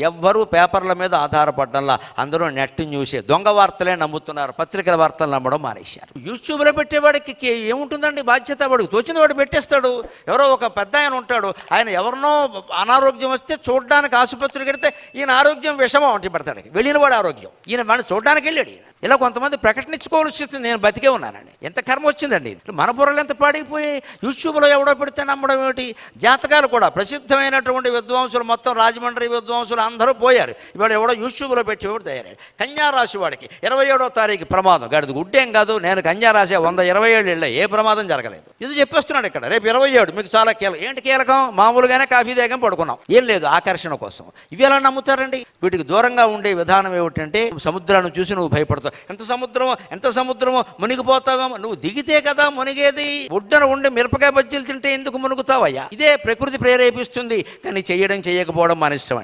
ఎవ్వరూ పేపర్ల మీద ఆధారపడడంలా అందరూ నెట్ న్యూసే, దొంగ వార్తలే నమ్ముతున్నారు, పత్రికల వార్తలు నమ్మడం మానేశారు. యూట్యూబ్లో పెట్టేవాడికి ఏముంటుందండి బాధ్యత? వాడికి తోచిన వాడు పెట్టేస్తాడు. ఎవరో ఒక పెద్ద ఆయన ఉంటాడు, ఆయన ఎవరినో అనారోగ్యం వస్తే చూడడానికి ఆసుపత్రికి వెడితే ఈయన ఆరోగ్యం విషమం అంటే పెడతాడు, వెళ్ళిన వాడు ఆరోగ్యం, ఈయన వాడిని చూడడానికి వెళ్ళాడు. ఈయన ఇలా కొంతమంది ప్రకటించుకోవాల్సి వస్తుంది, నేను బతికే ఉన్నానండి. ఎంత కర్మ వచ్చిందండి. మన బుర్రలు ఎంత పాడైపోయి యూట్యూబ్లో ఎవడో పెడితే నమ్మడం ఏమిటి? జాతకాలు కూడా ప్రసిద్ధమైనటువంటి విద్వాంసులు మొత్తం రాజమండ్రి విద్వాంసులు అందరూ పోయారు. ఇవాడు ఎవడో యూట్యూబ్లో పెట్టేవాడు తయారాడు. కన్యారాశి వాడికి 27వ తారీఖు ప్రమాదం. గడిది గుడ్డేం కాదు, నేను కన్యారాశి 127 ఏళ్ళ ఏ ప్రమాదం జరగలేదు. ఇది చెప్పేస్తున్నాడు ఇక్కడ. రేపు 27 మీకు చాలా కీలకం. ఏంటి కీలకం? మామూలుగానే కాఫీ దేగం పడుకున్నాం, ఏం లేదు, ఆకర్షణ కోసం. ఇవి ఎలా నమ్ముతారండి? వీటికి దూరంగా ఉండే విధానం ఏమిటంటే, సముద్రాన్ని చూసి నువ్వు భయపడతావు. ఎంత సముద్రమో మునిగిపోతావేమో. నువ్వు దిగితే కదా మునిగేది. ఒడ్డున ఉండి మిరపకాయ బజ్జీలు తింటే ఎందుకు మునుగుతావయ్యా? ఇదే ప్రకృతి ప్రేరేపిస్తుంది. కానీ చేయకపోవడం మన ఇష్టం.